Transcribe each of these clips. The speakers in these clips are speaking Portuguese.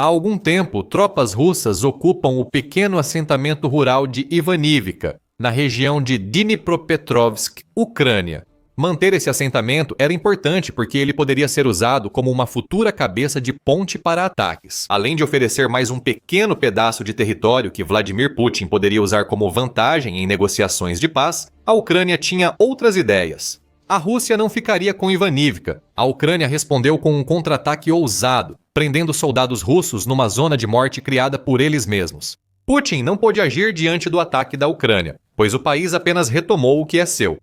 Há algum tempo, tropas russas ocupam o pequeno assentamento rural de Ivanivka, na região de Dnipropetrovsk, Ucrânia. Manter esse assentamento era importante porque ele poderia ser usado como uma futura cabeça de ponte para ataques. Além de oferecer mais um pequeno pedaço de território que Vladimir Putin poderia usar como vantagem em negociações de paz, a Ucrânia tinha outras ideias. A Rússia não ficaria com Ivanivka. A Ucrânia respondeu com um contra-ataque ousado, prendendo soldados russos numa zona de morte criada por eles mesmos. Putin não pôde agir diante do ataque da Ucrânia, pois o país apenas retomou o que é seu.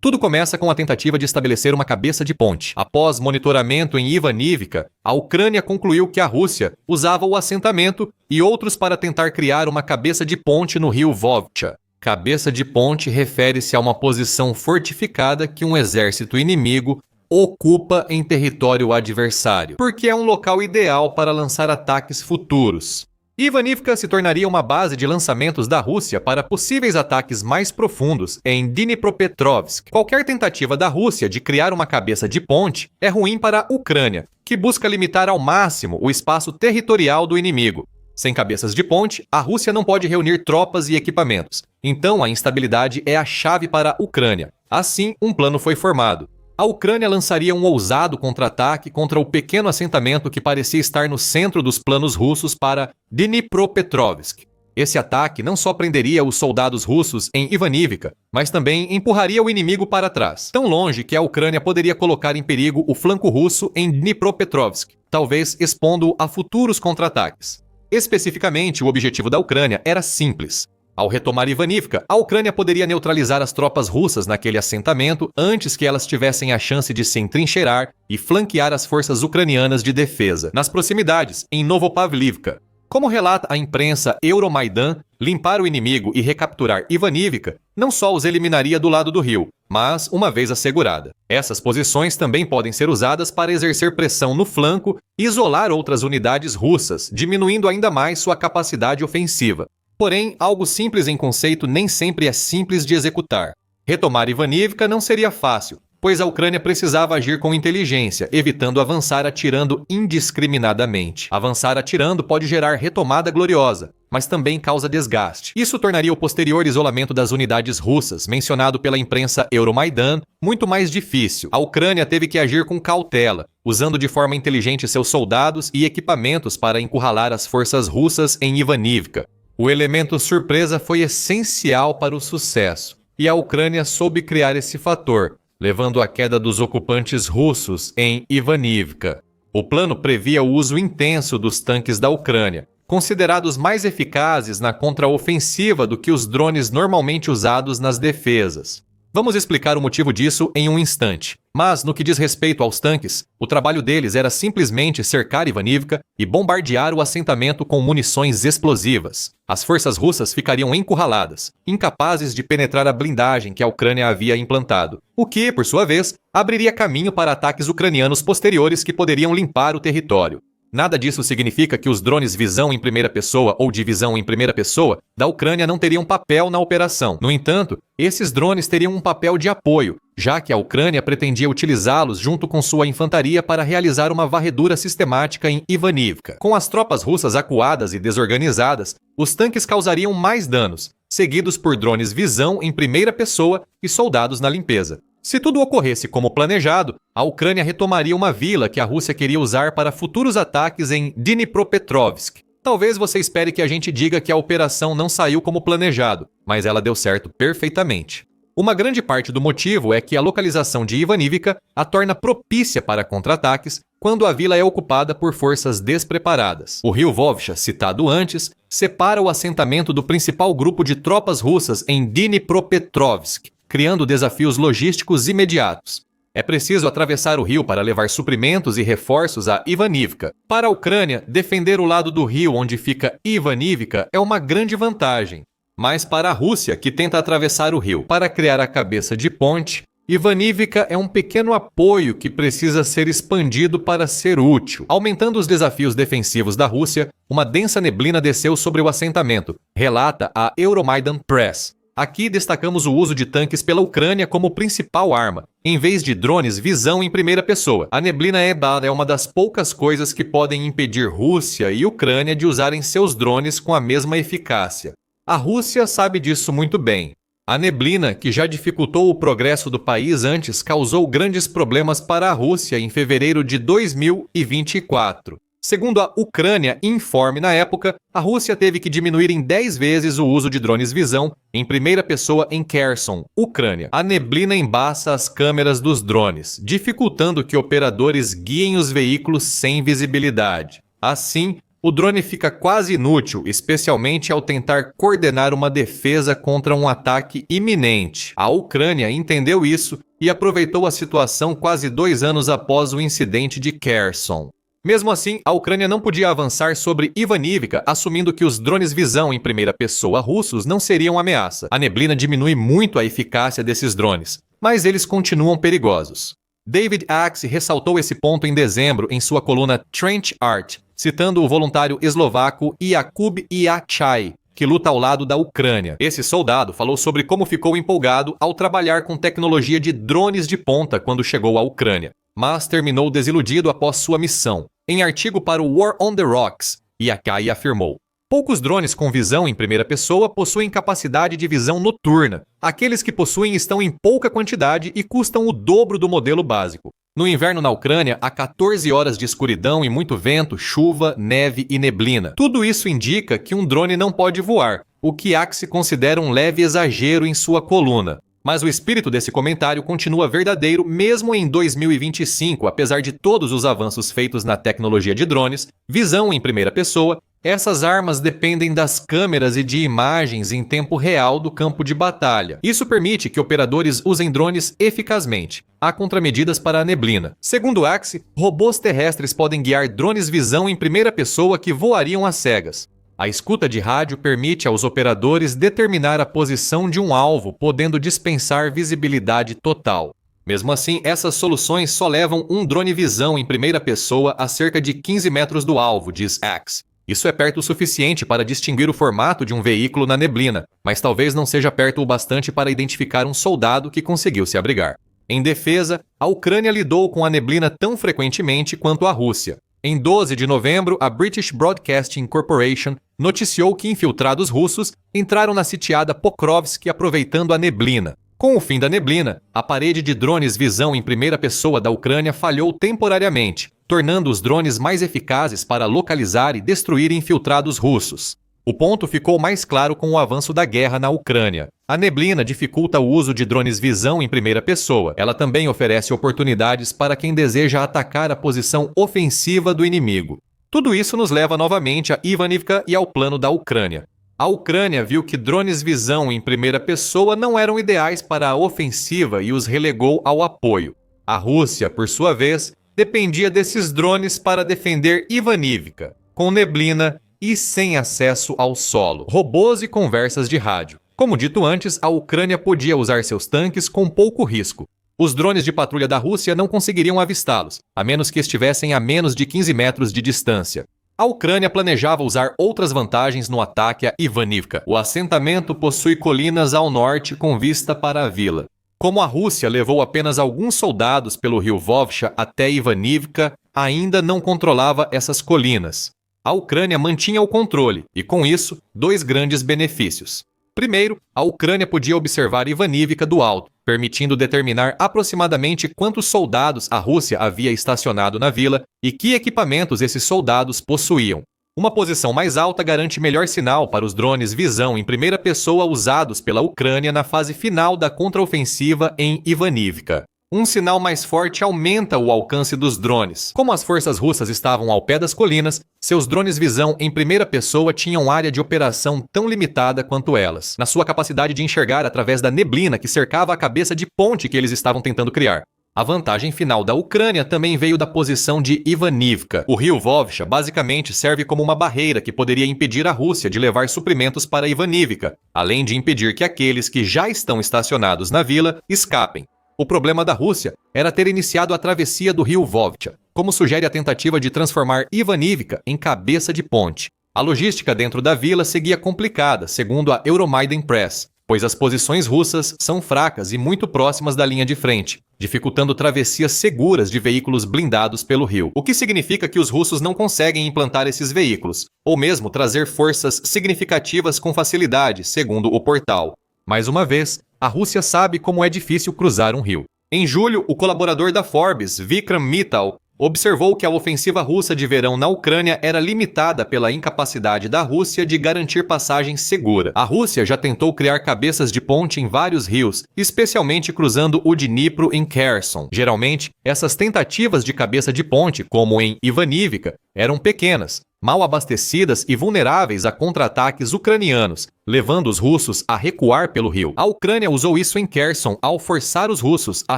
Tudo começa com a tentativa de estabelecer uma cabeça de ponte. Após monitoramento em Ivanivka, a Ucrânia concluiu que a Rússia usava o assentamento e outros para tentar criar uma cabeça de ponte no rio Vovcha. Cabeça de ponte refere-se a uma posição fortificada que um exército inimigo ocupa em território adversário, porque é um local ideal para lançar ataques futuros. Ivanivka se tornaria uma base de lançamentos da Rússia para possíveis ataques mais profundos em Dnipropetrovsk. Qualquer tentativa da Rússia de criar uma cabeça de ponte é ruim para a Ucrânia, que busca limitar ao máximo o espaço territorial do inimigo. Sem cabeças de ponte, a Rússia não pode reunir tropas e equipamentos. Então, a instabilidade é a chave para a Ucrânia. Assim, um plano foi formado. A Ucrânia lançaria um ousado contra-ataque contra o pequeno assentamento que parecia estar no centro dos planos russos para Dnipropetrovsk. Esse ataque não só prenderia os soldados russos em Ivanivka, mas também empurraria o inimigo para trás, tão longe que a Ucrânia poderia colocar em perigo o flanco russo em Dnipropetrovsk, talvez expondo-o a futuros contra-ataques. Especificamente, o objetivo da Ucrânia era simples. Ao retomar Ivanivka, a Ucrânia poderia neutralizar as tropas russas naquele assentamento antes que elas tivessem a chance de se entrincheirar e flanquear as forças ucranianas de defesa, nas proximidades, em Novopavlivka. Como relata a imprensa Euromaidan, limpar o inimigo e recapturar Ivanivka não só os eliminaria do lado do rio, mas uma vez assegurada. Essas posições também podem ser usadas para exercer pressão no flanco e isolar outras unidades russas, diminuindo ainda mais sua capacidade ofensiva. Porém, algo simples em conceito nem sempre é simples de executar. Retomar Ivanivka não seria fácil, pois a Ucrânia precisava agir com inteligência, evitando avançar atirando indiscriminadamente. Avançar atirando pode gerar retomada gloriosa, mas também causa desgaste. Isso tornaria o posterior isolamento das unidades russas, mencionado pela imprensa Euromaidan, muito mais difícil. A Ucrânia teve que agir com cautela, usando de forma inteligente seus soldados e equipamentos para encurralar as forças russas em Ivanivka. O elemento surpresa foi essencial para o sucesso, e a Ucrânia soube criar esse fator, levando à queda dos ocupantes russos em Ivanivka. O plano previa o uso intenso dos tanques da Ucrânia, considerados mais eficazes na contraofensiva do que os drones normalmente usados nas defesas. Vamos explicar o motivo disso em um instante. Mas, no que diz respeito aos tanques, o trabalho deles era simplesmente cercar Ivanivka e bombardear o assentamento com munições explosivas. As forças russas ficariam encurraladas, incapazes de penetrar a blindagem que a Ucrânia havia implantado, o que, por sua vez, abriria caminho para ataques ucranianos posteriores que poderiam limpar o território. Nada disso significa que os drones visão em primeira pessoa ou de visão em primeira pessoa da Ucrânia não teriam papel na operação. No entanto, esses drones teriam um papel de apoio, já que a Ucrânia pretendia utilizá-los junto com sua infantaria para realizar uma varredura sistemática em Ivanivka. Com as tropas russas acuadas e desorganizadas, os tanques causariam mais danos, seguidos por drones visão em primeira pessoa e soldados na limpeza. Se tudo ocorresse como planejado, a Ucrânia retomaria uma vila que a Rússia queria usar para futuros ataques em Dnipropetrovsk. Talvez você espere que a gente diga que a operação não saiu como planejado, mas ela deu certo perfeitamente. Uma grande parte do motivo é que a localização de Ivanivka a torna propícia para contra-ataques quando a vila é ocupada por forças despreparadas. O rio Vovcha, citado antes, separa o assentamento do principal grupo de tropas russas em Dnipropetrovsk, criando desafios logísticos imediatos. É preciso atravessar o rio para levar suprimentos e reforços a Ivanivka. Para a Ucrânia, defender o lado do rio onde fica Ivanivka é uma grande vantagem. Mas para a Rússia, que tenta atravessar o rio para criar a cabeça de ponte, Ivanivka é um pequeno apoio que precisa ser expandido para ser útil. Aumentando os desafios defensivos da Rússia, uma densa neblina desceu sobre o assentamento, relata a Euromaidan Press. Aqui destacamos o uso de tanques pela Ucrânia como principal arma, em vez de drones visão em primeira pessoa. A neblina é uma das poucas coisas que podem impedir Rússia e Ucrânia de usarem seus drones com a mesma eficácia. A Rússia sabe disso muito bem. A neblina, que já dificultou o progresso do país antes, causou grandes problemas para a Rússia em fevereiro de 2024. Segundo a Ucrânia Informe na época, a Rússia teve que diminuir em 10 vezes o uso de drones visão em primeira pessoa em Kherson, Ucrânia. A neblina embaça as câmeras dos drones, dificultando que operadores guiem os veículos sem visibilidade. Assim, o drone fica quase inútil, especialmente ao tentar coordenar uma defesa contra um ataque iminente. A Ucrânia entendeu isso e aproveitou a situação quase 2 anos após o incidente de Kherson. Mesmo assim, a Ucrânia não podia avançar sobre Ivanivka, assumindo que os drones visão em primeira pessoa russos não seriam ameaça. A neblina diminui muito a eficácia desses drones, mas eles continuam perigosos. David Axe ressaltou esse ponto em dezembro em sua coluna Trench Art, citando o voluntário eslovaco Jakub Iachai, que luta ao lado da Ucrânia. Esse soldado falou sobre como ficou empolgado ao trabalhar com tecnologia de drones de ponta quando chegou à Ucrânia, mas terminou desiludido após sua missão. Em artigo para o War on the Rocks, Iachai afirmou: poucos drones com visão em primeira pessoa possuem capacidade de visão noturna. Aqueles que possuem estão em pouca quantidade e custam o dobro do modelo básico. No inverno na Ucrânia, há 14 horas de escuridão e muito vento, chuva, neve e neblina. Tudo isso indica que um drone não pode voar, o que Axe considera um leve exagero em sua coluna. Mas o espírito desse comentário continua verdadeiro mesmo em 2025, apesar de todos os avanços feitos na tecnologia de drones, visão em primeira pessoa. Essas armas dependem das câmeras e de imagens em tempo real do campo de batalha. Isso permite que operadores usem drones eficazmente. Há contramedidas para a neblina. Segundo Axe, robôs terrestres podem guiar drones visão em primeira pessoa que voariam às cegas. A escuta de rádio permite aos operadores determinar a posição de um alvo, podendo dispensar visibilidade total. Mesmo assim, essas soluções só levam um drone visão em primeira pessoa a cerca de 15 metros do alvo, diz Axe. Isso é perto o suficiente para distinguir o formato de um veículo na neblina, mas talvez não seja perto o bastante para identificar um soldado que conseguiu se abrigar. Em defesa, a Ucrânia lidou com a neblina tão frequentemente quanto a Rússia. Em 12 de novembro, a British Broadcasting Corporation noticiou que infiltrados russos entraram na sitiada Pokrovsk aproveitando a neblina. Com o fim da neblina, a parede de drones visão em primeira pessoa da Ucrânia falhou temporariamente, tornando os drones mais eficazes para localizar e destruir infiltrados russos. O ponto ficou mais claro com o avanço da guerra na Ucrânia. A neblina dificulta o uso de drones visão em primeira pessoa. Ela também oferece oportunidades para quem deseja atacar a posição ofensiva do inimigo. Tudo isso nos leva novamente a Ivanivka e ao plano da Ucrânia. A Ucrânia viu que drones visão em primeira pessoa não eram ideais para a ofensiva e os relegou ao apoio. A Rússia, por sua vez, dependia desses drones para defender Ivanivka, com neblina e sem acesso ao solo, robôs e conversas de rádio. Como dito antes, a Ucrânia podia usar seus tanques com pouco risco. Os drones de patrulha da Rússia não conseguiriam avistá-los, a menos que estivessem a menos de 15 metros de distância. A Ucrânia planejava usar outras vantagens no ataque a Ivanivka. O assentamento possui colinas ao norte com vista para a vila. Como a Rússia levou apenas alguns soldados pelo rio Vovcha até Ivanivka, ainda não controlava essas colinas. A Ucrânia mantinha o controle e, com isso, 2 grandes benefícios. Primeiro, a Ucrânia podia observar Ivanivka do alto, permitindo determinar aproximadamente quantos soldados a Rússia havia estacionado na vila e que equipamentos esses soldados possuíam. Uma posição mais alta garante melhor sinal para os drones visão em primeira pessoa usados pela Ucrânia na fase final da contraofensiva em Ivanivka. Um sinal mais forte aumenta o alcance dos drones. Como as forças russas estavam ao pé das colinas, seus drones visão em primeira pessoa tinham área de operação tão limitada quanto elas, na sua capacidade de enxergar através da neblina que cercava a cabeça de ponte que eles estavam tentando criar. A vantagem final da Ucrânia também veio da posição de Ivanivka. O rio Vovcha basicamente serve como uma barreira que poderia impedir a Rússia de levar suprimentos para Ivanivka, além de impedir que aqueles que já estão estacionados na vila escapem. O problema da Rússia era ter iniciado a travessia do rio Vovcha, como sugere a tentativa de transformar Ivanivka em cabeça de ponte. A logística dentro da vila seguia complicada, segundo a Euromaidan Press. pois as posições russas são fracas e muito próximas da linha de frente, dificultando travessias seguras de veículos blindados pelo rio, o que significa que os russos não conseguem implantar esses veículos, ou mesmo trazer forças significativas com facilidade, segundo o portal. Mais uma vez, a Rússia sabe como é difícil cruzar um rio. Em julho, o colaborador da Forbes, Vikram Mittal, observou que a ofensiva russa de verão na Ucrânia era limitada pela incapacidade da Rússia de garantir passagem segura. A Rússia já tentou criar cabeças de ponte em vários rios, especialmente cruzando o Dnipro em Kherson. Geralmente, essas tentativas de cabeça de ponte, como em Ivanivka, eram pequenas, mal abastecidas e vulneráveis a contra-ataques ucranianos, levando os russos a recuar pelo rio. A Ucrânia usou isso em Kherson ao forçar os russos a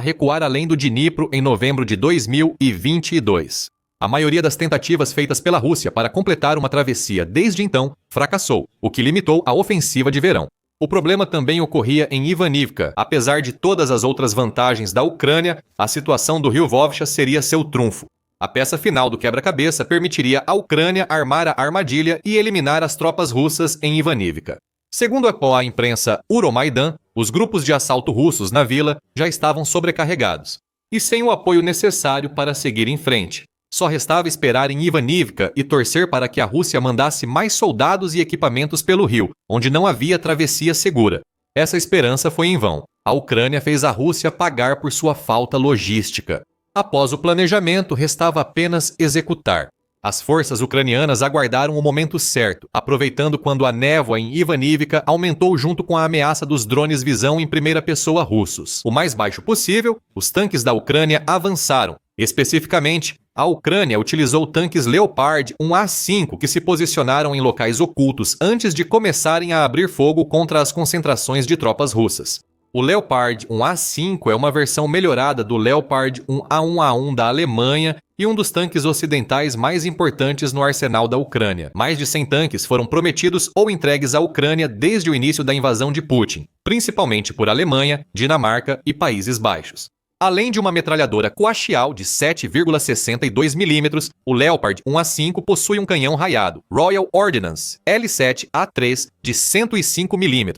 recuar além do Dnipro em novembro de 2022. A maioria das tentativas feitas pela Rússia para completar uma travessia desde então fracassou, o que limitou a ofensiva de verão. O problema também ocorria em Ivanivka. Apesar de todas as outras vantagens da Ucrânia, a situação do rio Vovcha seria seu trunfo. A peça final do quebra-cabeça permitiria à Ucrânia armar a armadilha e eliminar as tropas russas em Ivanivka. Segundo a imprensa Euromaidan, os grupos de assalto russos na vila já estavam sobrecarregados e sem o apoio necessário para seguir em frente. Só restava esperar em Ivanivka e torcer para que a Rússia mandasse mais soldados e equipamentos pelo rio, onde não havia travessia segura. Essa esperança foi em vão. A Ucrânia fez a Rússia pagar por sua falta logística. Após o planejamento, restava apenas executar. As forças ucranianas aguardaram o momento certo, aproveitando quando a névoa em Ivanivka aumentou junto com a ameaça dos drones visão em primeira pessoa russos. O mais baixo possível, os tanques da Ucrânia avançaram. Especificamente, a Ucrânia utilizou tanques Leopard 1A5 que se posicionaram em locais ocultos antes de começarem a abrir fogo contra as concentrações de tropas russas. O Leopard 1A5 é uma versão melhorada do Leopard 1A1A1 da Alemanha e um dos tanques ocidentais mais importantes no arsenal da Ucrânia. Mais de 100 tanques foram prometidos ou entregues à Ucrânia desde o início da invasão de Putin, principalmente por Alemanha, Dinamarca e Países Baixos. Além de uma metralhadora coaxial de 7,62 mm, o Leopard 1A5 possui um canhão raiado Royal Ordnance L7A3 de 105 mm.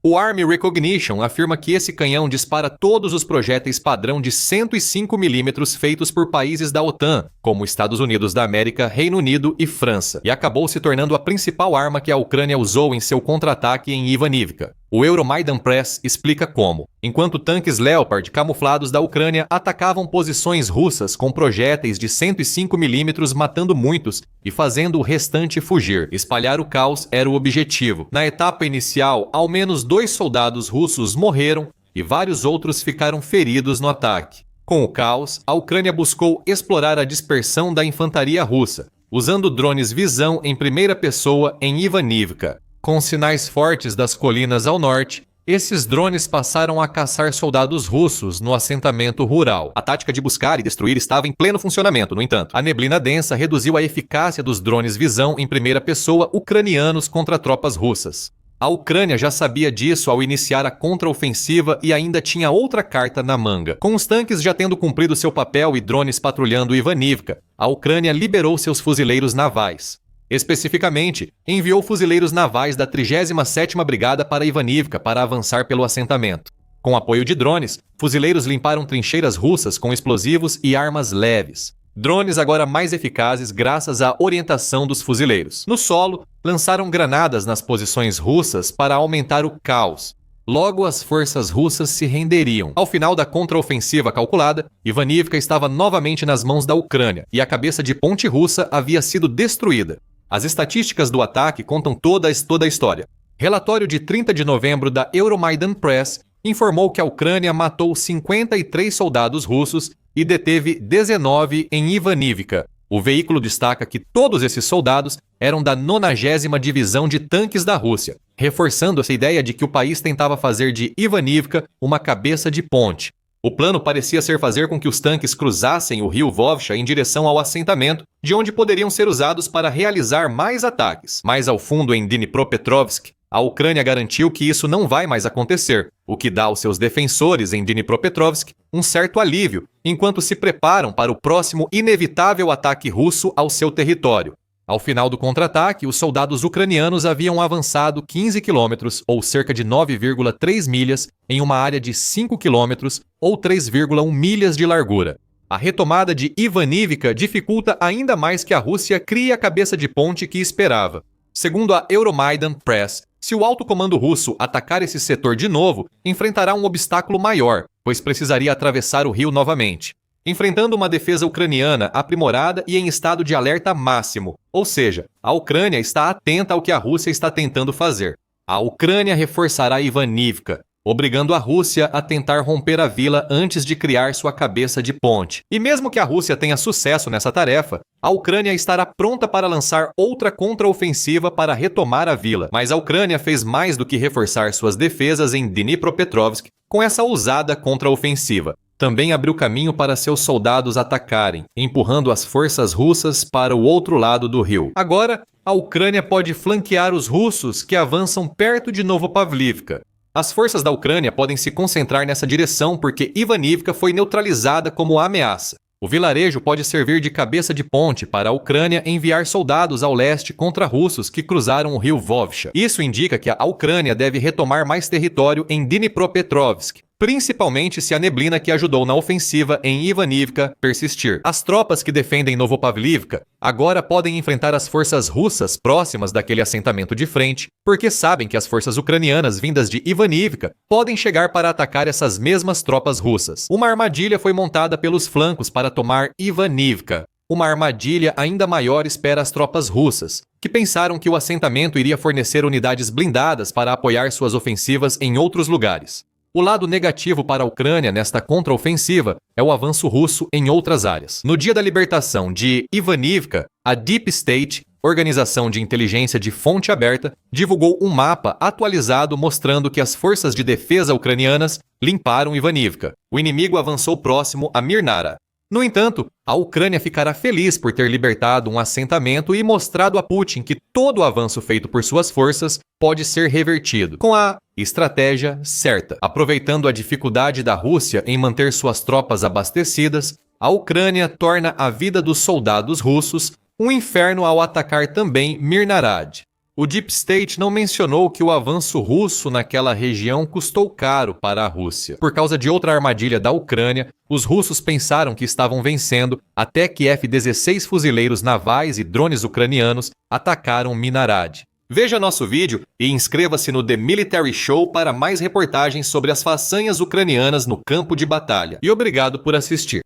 O Army Recognition afirma que esse canhão dispara todos os projéteis padrão de 105 mm feitos por países da OTAN, como Estados Unidos da América, Reino Unido e França, e acabou se tornando a principal arma que a Ucrânia usou em seu contra-ataque em Ivanivka. O Euromaidan Press explica como, enquanto tanques Leopard camuflados da Ucrânia atacavam posições russas com projéteis de 105 mm matando muitos e fazendo o restante fugir. Espalhar o caos era o objetivo. Na etapa inicial, ao menos 2 soldados russos morreram e vários outros ficaram feridos no ataque. Com o caos, a Ucrânia buscou explorar a dispersão da infantaria russa, usando drones visão em primeira pessoa em Ivanivka. Com sinais fortes das colinas ao norte, esses drones passaram a caçar soldados russos no assentamento rural. A tática de buscar e destruir estava em pleno funcionamento, no entanto. A neblina densa reduziu a eficácia dos drones visão em primeira pessoa ucranianos contra tropas russas. A Ucrânia já sabia disso ao iniciar a contraofensiva e ainda tinha outra carta na manga. Com os tanques já tendo cumprido seu papel e drones patrulhando Ivanivka, a Ucrânia liberou seus fuzileiros navais. Especificamente, enviou fuzileiros navais da 37ª Brigada para Ivanivka para avançar pelo assentamento. Com apoio de drones, fuzileiros limparam trincheiras russas com explosivos e armas leves. Drones agora mais eficazes graças à orientação dos fuzileiros. No solo, lançaram granadas nas posições russas para aumentar o caos. Logo, as forças russas se renderiam. Ao final da contraofensiva calculada, Ivanivka estava novamente nas mãos da Ucrânia e a cabeça de ponte russa havia sido destruída. As estatísticas do ataque contam toda a história. Relatório de 30 de novembro da Euromaidan Press informou que a Ucrânia matou 53 soldados russos e deteve 19 em Ivanivka. O veículo destaca que todos esses soldados eram da 90ª Divisão de Tanques da Rússia, reforçando essa ideia de que o país tentava fazer de Ivanivka uma cabeça de ponte. O plano parecia ser fazer com que os tanques cruzassem o rio Vovcha em direção ao assentamento, de onde poderiam ser usados para realizar mais ataques. Mais ao fundo, em Dnipropetrovsk, a Ucrânia garantiu que isso não vai mais acontecer, o que dá aos seus defensores em Dnipropetrovsk um certo alívio, enquanto se preparam para o próximo inevitável ataque russo ao seu território. Ao final do contra-ataque, os soldados ucranianos haviam avançado 15 quilômetros, ou cerca de 9,3 milhas, em uma área de 5 quilômetros, ou 3,1 milhas de largura. A retomada de Ivanivka dificulta ainda mais que a Rússia crie a cabeça de ponte que esperava. Segundo a Euromaidan Press, se o alto comando russo atacar esse setor de novo, enfrentará um obstáculo maior, pois precisaria atravessar o rio novamente, enfrentando uma defesa ucraniana aprimorada e em estado de alerta máximo, ou seja, a Ucrânia está atenta ao que a Rússia está tentando fazer. A Ucrânia reforçará Ivanivka, obrigando a Rússia a tentar romper a vila antes de criar sua cabeça de ponte. E mesmo que a Rússia tenha sucesso nessa tarefa, a Ucrânia estará pronta para lançar outra contraofensiva para retomar a vila. Mas a Ucrânia fez mais do que reforçar suas defesas em Dnipropetrovsk com essa ousada contraofensiva. Também abriu caminho para seus soldados atacarem, empurrando as forças russas para o outro lado do rio. Agora, a Ucrânia pode flanquear os russos que avançam perto de Novopavlivka. As forças da Ucrânia podem se concentrar nessa direção porque Ivanivka foi neutralizada como ameaça. O vilarejo pode servir de cabeça de ponte para a Ucrânia enviar soldados ao leste contra russos que cruzaram o rio Vovcha. Isso indica que a Ucrânia deve retomar mais território em Dnipropetrovsk, principalmente se a neblina que ajudou na ofensiva em Ivanivka persistir. As tropas que defendem Novopavlivka agora podem enfrentar as forças russas próximas daquele assentamento de frente, porque sabem que as forças ucranianas vindas de Ivanivka podem chegar para atacar essas mesmas tropas russas. Uma armadilha foi montada pelos flancos para tomar Ivanivka. Uma armadilha ainda maior espera as tropas russas, que pensaram que o assentamento iria fornecer unidades blindadas para apoiar suas ofensivas em outros lugares. O lado negativo para a Ucrânia nesta contraofensiva é o avanço russo em outras áreas. No dia da libertação de Ivanivka, a Deep State, organização de inteligência de fonte aberta, divulgou um mapa atualizado mostrando que as forças de defesa ucranianas limparam Ivanivka. O inimigo avançou próximo a Mirnara. No entanto, a Ucrânia ficará feliz por ter libertado um assentamento e mostrado a Putin que todo o avanço feito por suas forças pode ser revertido, com a estratégia certa. Aproveitando a dificuldade da Rússia em manter suas tropas abastecidas, a Ucrânia torna a vida dos soldados russos um inferno ao atacar também Mirnarad. O Deep State não mencionou que o avanço russo naquela região custou caro para a Rússia. Por causa de outra armadilha da Ucrânia, os russos pensaram que estavam vencendo até que F-16 fuzileiros navais e drones ucranianos atacaram Minarad. Veja nosso vídeo e inscreva-se no The Military Show para mais reportagens sobre as façanhas ucranianas no campo de batalha. E obrigado por assistir.